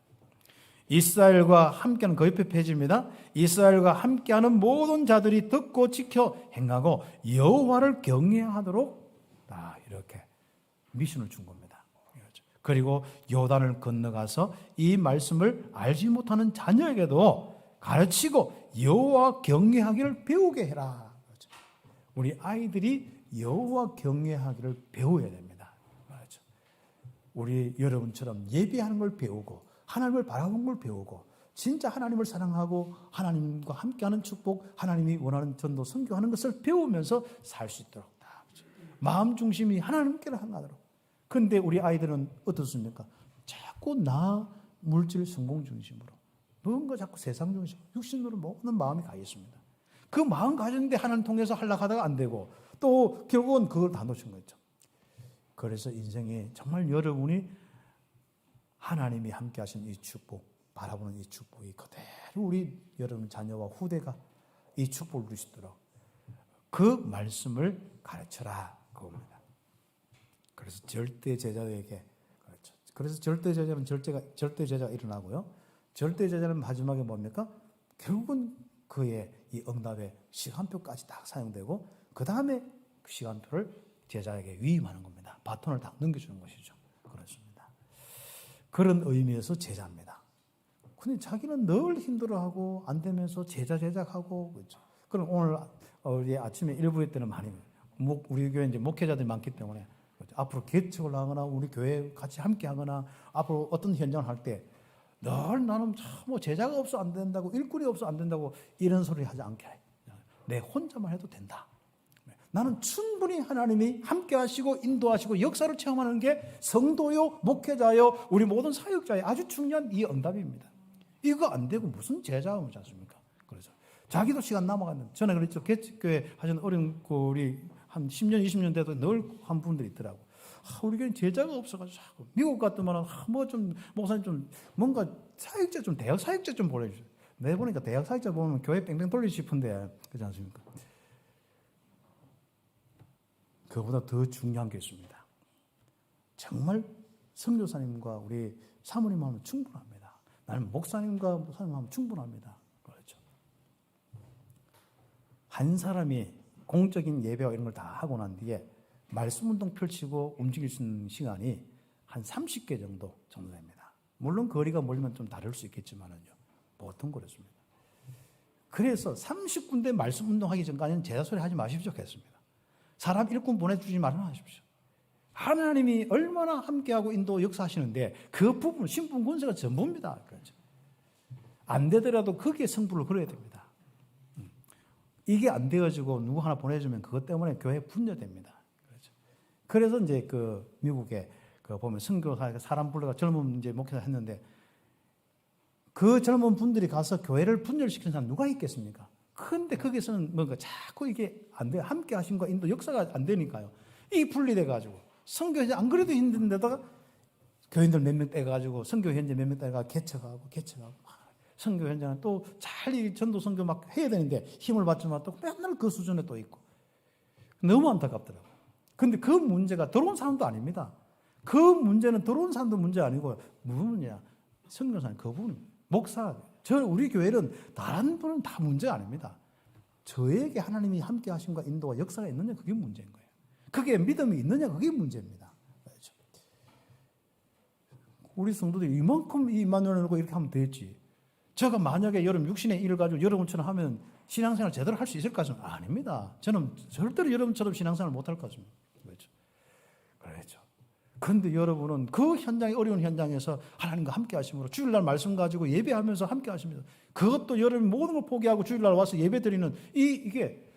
S1: 이스라엘과 함께하는 그 옆에 페이지입니다. 이스라엘과 함께하는 모든 자들이 듣고 지켜 행하고 여호와를 경외하도록 다 이렇게 미션을 준 겁니다. 그렇죠. 그리고 요단을 건너가서 이 말씀을 알지 못하는 자녀에게도 가르치고 여호와 경외하기를 배우게 해라. 그렇죠. 우리 아이들이 여호와 경외하기를 배워야 됩니다. 그렇죠. 우리 여러분처럼 예배하는 걸 배우고 하나님을 바라보는 걸 배우고 진짜 하나님을 사랑하고 하나님과 함께하는 축복, 하나님이 원하는 전도, 선교하는 것을 배우면서 살 수 있도록 그렇죠. 마음 중심이 하나님께로 향하도록. 그런데 우리 아이들은 어떻습니까? 자꾸 나 물질 성공 중심으로 뭔가 자꾸 세상 중심으로 육신으로 모든 마음이 가 있습니다. 그 마음 가졌는데 하나님 통해서 하려다가 안 되고 또 결국은 그걸 다 놓친 거죠. 그래서 인생에 정말 여러분이 하나님이 함께 하신 이 축복, 바라보는 이 축복이 그대로 우리 여러분 자녀와 후대가 이 축복을 누릴 수 있도록 그 말씀을 가르쳐라 그겁니다. 그래서 절대 제자에게 그렇죠. 그래서 절대 제자는 절대 제자가 일어나고요. 절대 제자는 마지막에 뭡니까? 결국은 그의 이 응답의 시간표까지 딱 사용되고 그 다음에 그 시간표를 제자에게 위임하는 겁니다. 바톤을 딱 넘겨주는 것이죠. 그렇습니다. 그런 의미에서 제자입니다. 근데 자기는 늘 힘들어하고 안 되면서 제작하고 그렇죠. 그럼 오늘 우리 아침에 일부회 때는 많이 우리 교회 이제 목회자들이 많기 때문에 그렇죠. 앞으로 개척을 하거나 우리 교회 같이 함께 하거나 앞으로 어떤 현장을 할 때 늘 나는 뭐 제자가 없어 안 된다고 일꾼이 없어 안 된다고 이런 소리 하지 않게 해. 내 혼자만 해도 된다. 나는 충분히 하나님이 함께 하시고 인도하시고 역사를 체험하는 게 성도요, 목회자요, 우리 모든 사역자의 아주 중요한 이 응답입니다. 이거 안 되고 무슨 제자가 오지 않습니까? 그래서 자기도 시간 남아갔는데 전에 그랬죠. 개척교회 하신 어린 우리 한 10년, 20년 돼도 늘 한 분들이 있더라고. 우리 교회는 제자가 없어가지고 자꾸 미국 갔더만 뭐 좀 목사님 좀 뭔가 사역자 좀 대학 사역자 좀 보내주세요. 내 보니까 대학 사역자 보면 교회 뺑뺑 돌리고 싶은데 그렇지 않습니까? 그보다 더 중요한 게 있습니다. 정말 선교사님과 우리 사모님 하면 충분합니다. 나는 목사님과 목사님 하면 충분합니다. 그렇죠. 한 사람이 공적인 예배와 이런 걸 다 하고 난 뒤에 말씀 운동 펼치고 움직일 수 있는 시간이 한 30개 정도 됩니다. 물론 거리가 멀면 좀 다를 수 있겠지만요. 보통 그렇습니다. 그래서 30군데 말씀 운동하기 전까지는 제자 소리 하지 마십시오. 했습니다. 사람 일꾼 보내주지 말아하십시오. 하나님이 얼마나 함께하고 인도 역사하시는데 그 부분 신분 권세가 전부입니다. 그렇죠. 안 되더라도 거기에 승부를 걸어야 됩니다. 이게 안 되어지고 누구 하나 보내주면 그것 때문에 교회 분열됩니다. 그렇죠. 그래서 이제 그 미국에 그 보면 선교사 사람 불러가 젊은 이제 목회자 했는데 그 젊은 분들이 가서 교회를 분열시키는 사람 누가 있겠습니까? 근데 거기서는 뭔가 자꾸 이게 안 돼. 함께 하심과 인도 역사가 안 되니까요. 이 분리돼가지고 선교 안 그래도 힘든데다가 교인들 몇 명 떼가지고 선교 현재 몇 명 떼가 개척하고 선교 현장은 또 잘 전도 선교 막 해야 되는데 힘을 받지만 또 맨날 그 수준에 또 있고 너무 안타깝더라고요. 근데 그 문제가 들어온 사람도 아닙니다. 그 문제는 들어온 사람도 문제 아니고 무슨 문제냐? 선교사님 그분 목사 우리 교회는 다른 분은 다 문제가 아닙니다. 저에게 하나님이 함께 하심과 인도와 역사가 있느냐 그게 문제인 거예요. 그게 믿음이 있느냐 그게 문제입니다. 그렇죠. 우리 성도들이 이만큼 이만원을 놓고 이렇게 하면 되지. 제가 만약에 여러분 육신의 일을 가지고 여러분처럼 하면 신앙생활 제대로 할 수 있을 것은 아닙니다. 저는 절대로 여러분처럼 신앙생활 못할 것입니다. 그렇죠. 그렇죠. 그런데 여러분은 그 현장의 어려운 현장에서 하나님과 함께 하심으로 주일날 말씀 가지고 예배하면서 함께 하십니다. 그것도 여러분 모든 걸 포기하고 주일날 와서 예배 드리는 이게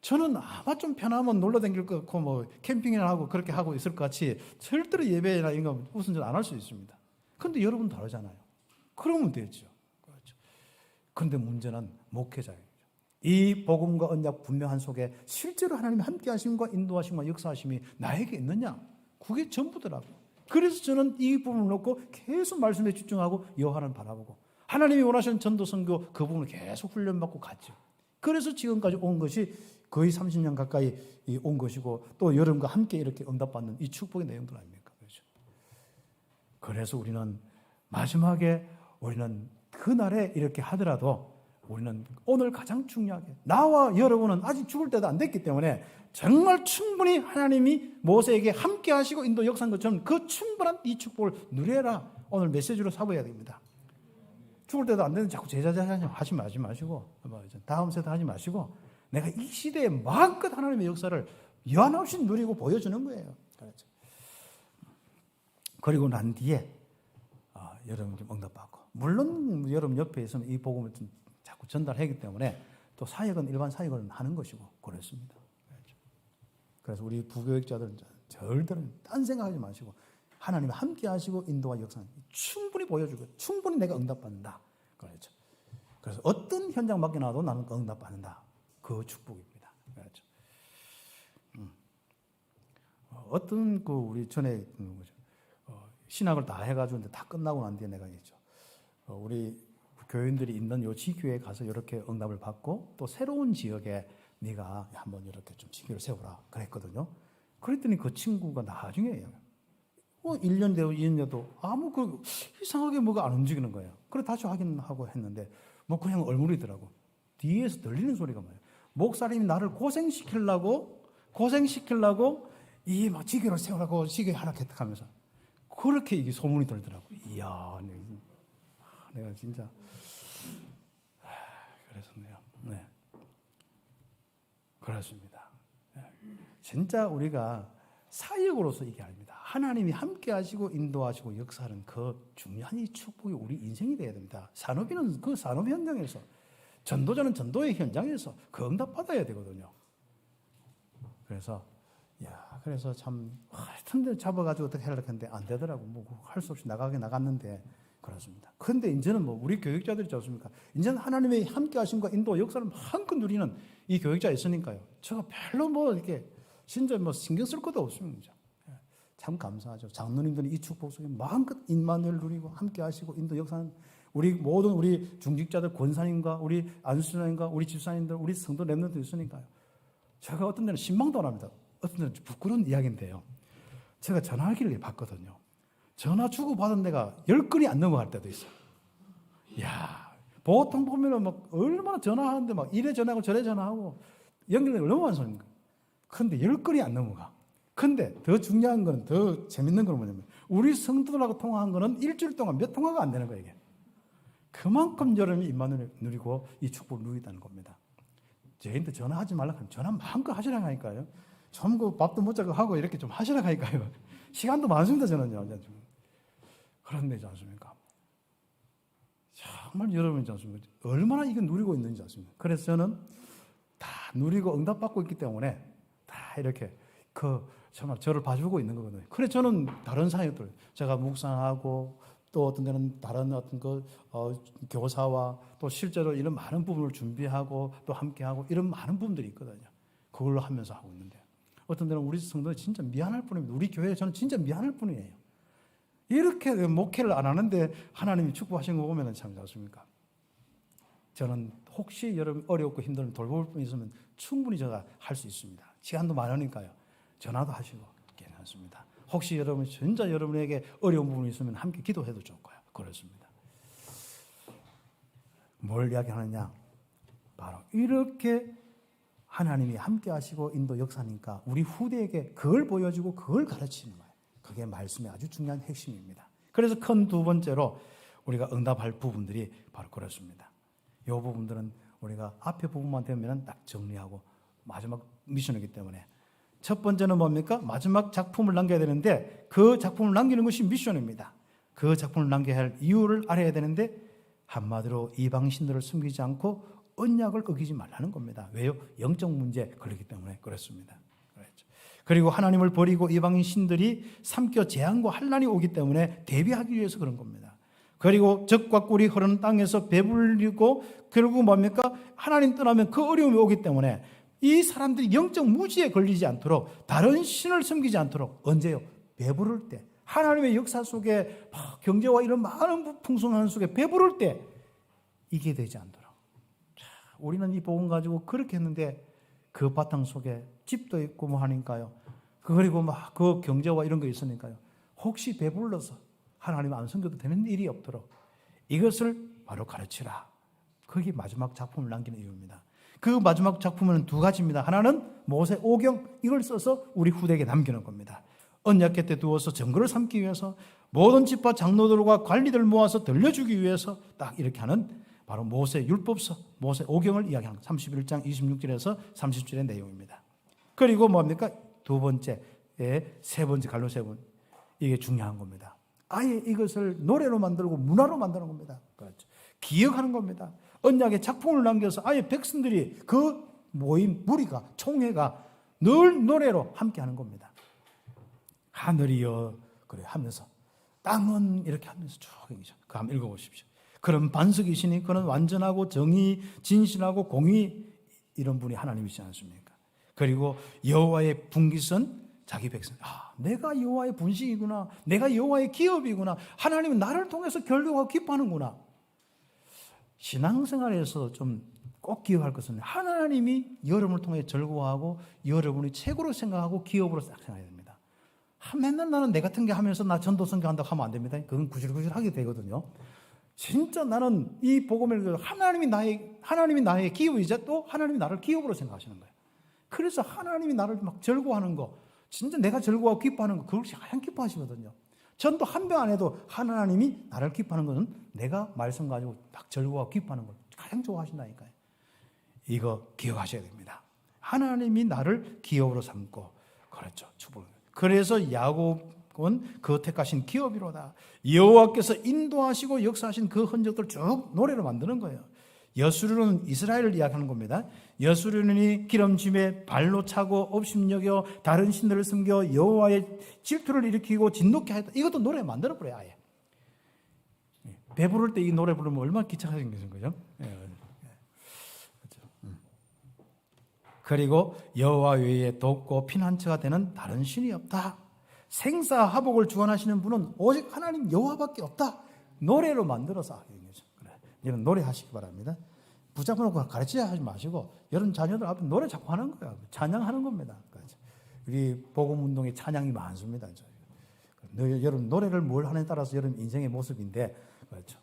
S1: 저는 아마 좀 편하면 놀러 다닐 것 같고 뭐 캠핑이나 하고 그렇게 하고 있을 것 같이 절대로 예배나 이런 거 우선 안 할 수 있습니다. 그런데 여러분 다르잖아요. 그러면 되죠. 그렇죠. 그런데 문제는 목회자예요. 이 복음과 언약 분명한 속에 실제로 하나님의 함께 하심과 인도하심과 역사하심이 나에게 있느냐? 그게 전부더라고요. 그래서 저는 이 부분을 놓고 계속 말씀에 집중하고 여호와를 바라보고 하나님이 원하시는 전도 선교 그 부분을 계속 훈련받고 갔죠. 그래서 지금까지 온 것이 거의 30년 가까이 온 것이고 또 여러분과 함께 이렇게 응답받는 이 축복의 내용들 아닙니까? 그렇죠. 그래서 우리는 마지막에 우리는 그날에 이렇게 하더라도 우리는 오늘 가장 중요하게 나와 여러분은 아직 죽을 때도 안 됐기 때문에 정말 충분히 하나님이 모세에게 함께 하시고 인도 역사한 것처럼 그 충분한 이 축복을 누려라. 오늘 메시지로 삼아야 됩니다. 죽을 때도 안 되는 자꾸 제자자자 하지 마시고 다음 세대 하지 마시고 내가 이 시대에 마음껏 하나님의 역사를 여한없이 누리고 보여주는 거예요. 그렇죠. 그리고 난 뒤에 여러분 좀 응답받고 물론 여러분 옆에 있으면 이 복음을 좀 자꾸 전달하기 때문에 또 사역은 일반 사역을 하는 것이고 그렇습니다. 그렇죠. 그래서 우리 부교육자들은 절대로 딴 생각하지 마시고 하나님 함께 하시고 인도와 역사는 충분히 보여주고 충분히 내가 응답받는다. 그렇죠. 그래서 어떤 현장 맡겨놔도 나는 응답받는다. 그 축복입니다. 그렇죠. 어떤 그 우리 전에 신학을 다 해가지고 다 끝나고 난 뒤에 내가 했죠. 우리 교인들이 있는 요 지교에 가서 이렇게 응답을 받고 또 새로운 지역에 네가 한번 이렇게 좀 지교를 세우라 그랬거든요. 그랬더니 그 친구가 나중에 1년 되고 2년 돼도 아무 이상하게 뭐가 안 움직이는 거예요. 그래 다시 확인하고 했는데 뭐 그냥 얼물이더라고. 뒤에서 들리는 소리가 뭐예요? 목사님이 나를 고생시키려고 이 막 지교를 세우라고 지교에 하락했다면서 그렇게 이게 소문이 돌더라고. 이야, 내가 진짜 그랬었네요. 네, 그렇습니다. 진짜 우리가 사역으로서 이게 아닙니다. 하나님이 함께 하시고 인도하시고 역사하는 그 중요한 이 축복이 우리 인생이 돼야 됩니다. 산업인은 그 산업 현장에서 전도자는 전도의 현장에서 그 응답 받아야 되거든요. 그래서 참 하여튼 데 잡아가지고 어떻게 하려고 했는데 안 되더라고. 뭐 할 수 없이 나갔는데 그렇습니다. 그런데 이제는 뭐 우리 교육자들이 있지 않습니까? 이제는 하나님의 함께 하심과 인도 역사를 마음껏 누리는 이 교육자 있으니까요. 제가 별로 뭐 이렇게 진짜 뭐 신경 쓸 것도 없습니다. 참 감사하죠. 장로님들이 이 축복 속에 마음껏 임마누엘 누리고 함께 하시고 인도 역사는 우리 중직자들 권사님과 우리 안수사님과 우리 집사님들 우리 성도 렘넌트 있으니까요. 제가 어떤 데는 신망도 안 합니다. 어떤 데는 부끄러운 이야기인데요. 제가 전화기를 봤거든요. 전화 주고받은 데가 10건이 안 넘어갈 때도 있어요. 이야, 보통 보면은 막 얼마나 전화하는데 막 이래 전화하고 저래 전화하고 연결되고 너무 많습니다. 그런데 10건이 안 넘어가. 근데 더 중요한 거는 더 재밌는 건 뭐냐면 우리 성도들하고 통화한 거는 일주일 동안 몇 통화가 안 되는 거예요, 이게. 그만큼 여러분이 임마누엘 누리고 이 축복을 누리다는 겁니다. 저희한테 전화하지 말라고 하면 전화 마음껏 하시라고 하니까요. 좀 그 밥도 못 자고 하고 이렇게 좀 하시라고 하니까요. 시간도 많습니다, 저는요. 그런데 않습니까? 정말 여러분이 않습니까? 얼마나 이거 누리고 있는지 않습니까? 그래서 저는 다 누리고 응답받고 있기 때문에 다 이렇게 정말 저를 봐주고 있는 거거든요. 그래서 저는 다른 사역들, 제가 묵상하고 또 어떤 데는 다른 어떤 교사와 또 실제로 이런 많은 부분을 준비하고 또 함께하고 이런 많은 부분들이 있거든요. 그걸로 하면서 하고 있는데 어떤 데는 우리 성도는 진짜 미안할 뿐입니다. 우리 교회에 저는 진짜 미안할 뿐이에요. 이렇게 목회를 안 하는데 하나님이 축복하신 거 보면 참 좋습니까? 저는 혹시 여러분 어렵고 힘들면 돌볼 분 있으면 충분히 제가 할 수 있습니다. 시간도 많으니까요. 전화도 하시고 괜찮습니다. 혹시 여러분 진짜 여러분에게 어려운 부분이 있으면 함께 기도해도 좋고요. 그렇습니다. 뭘 이야기하느냐? 바로 이렇게 하나님이 함께 하시고 인도 역사니까 우리 후대에게 그걸 보여주고 그걸 가르치는 거예요. 그게 말씀의 아주 중요한 핵심입니다. 그래서 큰 두 번째로 우리가 응답할 부분들이 바로 그렇습니다. 이 부분들은 우리가 앞에 부분만 되면 딱 정리하고 마지막 미션이기 때문에 첫 번째는 뭡니까? 마지막 작품을 남겨야 되는데 그 작품을 남기는 것이 미션입니다. 그 작품을 남겨야 할 이유를 알아야 되는데 한마디로 이방 신들을 숨기지 않고 언약을 어기지 말라는 겁니다. 왜요? 영적 문제 걸리기 때문에 그렇습니다. 그렇죠. 그리고 하나님을 버리고 이방인 신들이 삼켜 재앙과 환난이 오기 때문에 대비하기 위해서 그런 겁니다. 그리고 적과 꿀이 흐르는 땅에서 배불리고 결국 뭡니까? 하나님 떠나면 그 어려움이 오기 때문에 이 사람들이 영적 무지에 걸리지 않도록 다른 신을 섬기지 않도록 언제요? 배부를 때 하나님의 역사 속에 경제와 이런 많은 풍성한 속에 배부를 때 이게 되지 않도록 우리는 이 복음 가지고 그렇게 했는데 그 바탕 속에 집도 있고 뭐 하니까요. 그리고 막 그 경제와 이런 거 있으니까요. 혹시 배불러서 하나님 안 섬겨도 되는 일이 없도록 이것을 바로 가르치라. 그게 마지막 작품을 남기는 이유입니다. 그 마지막 작품은 두 가지입니다. 하나는 모세 오경 이걸 써서 우리 후대에게 남기는 겁니다. 언약 곁에 두어서 증거를 삼기 위해서 모든 지파 장로들과 관리들 모아서 들려주기 위해서 딱 이렇게 하는 바로 모세 율법서, 모세 오경을 이야기하는 31장 26절에서 30절의 내용입니다. 그리고 뭡니까? 두 번째, 세 번째 갈로 세 번. 이게 중요한 겁니다. 아예 이것을 노래로 만들고 문화로 만드는 겁니다. 그렇죠. 기억하는 겁니다. 언약의 작품을 남겨서 아예 백성들이 그 모임 무리가 총회가 늘 노래로 함께하는 겁니다. 하늘이여 그래 하면서 땅은 이렇게 하면서 쭉 얘기죠. 그거 한번 읽어보십시오. 그런 반석이시니 그는 완전하고 정의, 진실하고 공의 이런 분이 하나님이시지 않습니까? 그리고 여호와의 분깃은 자기 백성. 내가 여호와의 분식이구나. 내가 여호와의 기업이구나. 하나님은 나를 통해서 결국하고 기뻐하는구나. 신앙생활에서 좀 꼭 기억할 것은 하나님이 여러분을 통해 즐거워하고 여러분이 최고로 생각하고 기업으로 딱 생각해야 됩니다. 맨날 나는 내 같은 게 하면서 나 전도 선교한다고 하면 안 됩니다. 그건 구질구질하게 되거든요. 진짜 나는 이 복음을 하나님이 나의 기업이자 또 하나님이 나를 기업으로 생각하시는 거예요. 그래서 하나님이 나를 막 즐거워하는 거, 진짜 내가 즐거워하고 기뻐하는 거, 그것이 가장 기뻐하시거든요. 전도 한 번 안 해도 하나님이 나를 기뻐하는 것은 내가 말씀 가지고 막 즐거워하고 기뻐하는 걸 가장 좋아하신다니까요. 이거 기억하셔야 됩니다. 하나님이 나를 기업으로 삼고, 그렇죠. 축복을. 그래서 야곱은 그 택하신 기업이로다. 여호와께서 인도하시고 역사하신 그 흔적들 쭉 노래로 만드는 거예요. 여수르는 이스라엘을 이야기하는 겁니다. 여수르는 기름짐에 발로 차고 업심여겨 다른 신들을 섬겨 여호와의 질투를 일으키고 진노케 하였다. 이것도 노래 만들어 버려요. 아예. 배부를 때 이 노래 부르면 얼마나 기차가 생기는 거죠. 그리고 여호와 외에 돕고 피난처가 되는 다른 신이 없다. 생사화복을 주관하시는 분은 오직 하나님 여호와밖에 없다. 노래로 만들어서 하는 거죠. 여러분 노래하시기 바랍니다. 붙잡고 놓고 가르치자 하지 마시고 여러분 자녀들 앞에 노래 자꾸 하는 거예요. 찬양하는 겁니다. 우리 복음운동에 찬양이 많습니다. 여러분 노래를 뭘 하느냐에 따라서 여러분 인생의 모습인데 그렇죠.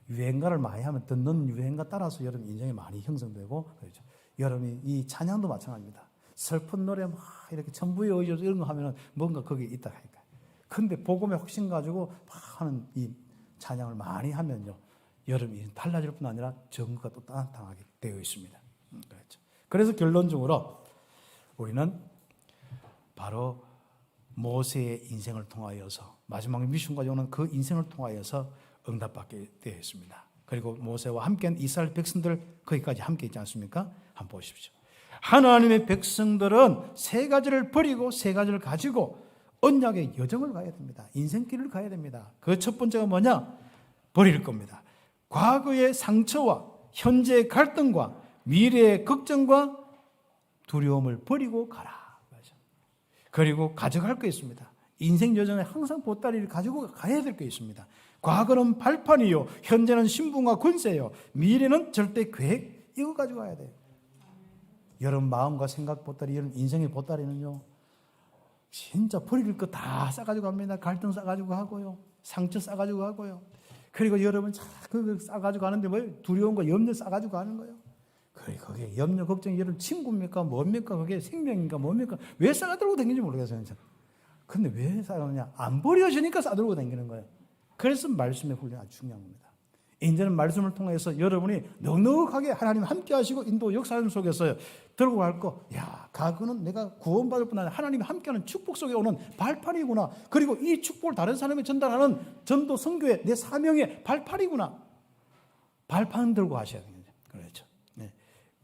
S1: 유행가를 많이 하면 듣는 유행가 따라서 여러분 인생이 많이 형성되고 그렇죠. 여러분이 이 찬양도 마찬가지입니다. 슬픈 노래 막 이렇게 천부의 의지 이런 거 하면은 뭔가 거기에 있다 하니까. 근데 복음의 확신 가지고 막 하는 이 찬양을 많이 하면요. 여러분이 달라질 뿐 아니라 정부가 또 나타나게 되어 있습니다. 그렇죠. 그래서 결론적으로 우리는 바로 모세의 인생을 통하여서 마지막 미션까지 오는 그 인생을 통하여서 응답받게 되어 있습니다. 그리고 모세와 함께한 이스라엘 백성들 거기까지 함께 있지 않습니까? 한번 보십시오. 하나님의 백성들은 세 가지를 버리고 세 가지를 가지고 언약의 여정을 가야 됩니다. 인생길을 가야 됩니다. 그 첫 번째가 뭐냐? 버릴 겁니다. 과거의 상처와 현재의 갈등과 미래의 걱정과 두려움을 버리고 가라. 그리고 가져갈 게 있습니다. 인생 여정에 항상 보따리를 가지고 가야 될 게 있습니다. 과거는 발판이요, 현재는 신분과 권세요, 미래는 절대 계획. 이거 가지고 가야 돼요. 여러분 마음과 생각 보따리, 여러분 인생의 보따리는요, 진짜 버릴 거 다 싸가지고 갑니다. 갈등 싸가지고 가고요, 상처 싸가지고 가고요. 그리고 여러분 그거 싸가지고 가는데 뭐 두려움과 염려 싸가지고 가는 거예요. 그게 염려, 걱정이 여러분 친구입니까? 뭡니까? 그게 생명인가? 뭡니까? 왜 싸들고 다니는지 모르겠어요. 근데 왜 싸느냐? 안 버려지니까 싸들고 다니는 거예요. 그래서 말씀의 훈련이 아주 중요한 겁니다. 이제는 말씀을 통해서 여러분이 넉넉하게 하나님 함께 하시고 인도 역사하는 속에서 들고 갈 거, 야, 가그는 내가 구원받을 뿐 아니라 하나님이 함께하는 축복 속에 오는 발판이구나. 그리고 이 축복을 다른 사람에 전달하는 전도 선교의 내 사명의 발판이구나. 발판 들고 하셔야 됩니다. 그렇죠. 네.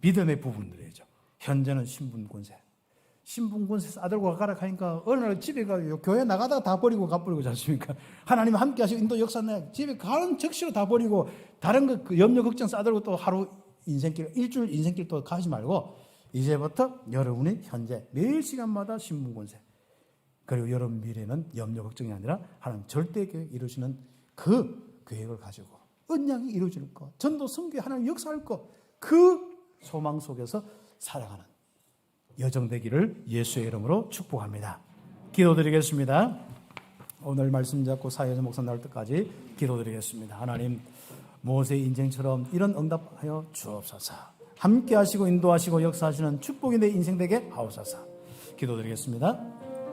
S1: 믿음의 부분들이죠. 현재는 신분권세. 신분권세 싸들고 가라 하니까 어느 날 집에 가요. 교회 나가다가 다 버리고 가버리고 지 않습니까? 하나님 함께 하시고 인도 역사내 집에 가는 즉시로 다 버리고 다른 거 염려 걱정 싸들고 또 하루 인생길 일주일 인생길 또 가지 말고 이제부터 여러분이 현재 매일 시간마다 신분권세 그리고 여러분 미래는 염려 걱정이 아니라 하나님 절대 계획 이루시는 그 계획을 가지고 언약이 이루어질 것 전도 선교에 하나님 역사할 것 그 소망 속에서 살아가는 여정되기를 예수의 이름으로 축복합니다. 기도드리겠습니다. 오늘 말씀 잡고 사회자 목사 나올 때까지 기도드리겠습니다. 하나님 모세의 인생처럼 이런 응답하여 주옵소서. 함께 하시고 인도하시고 역사하시는 축복이 내 인생 되게 하옵소서. 기도드리겠습니다.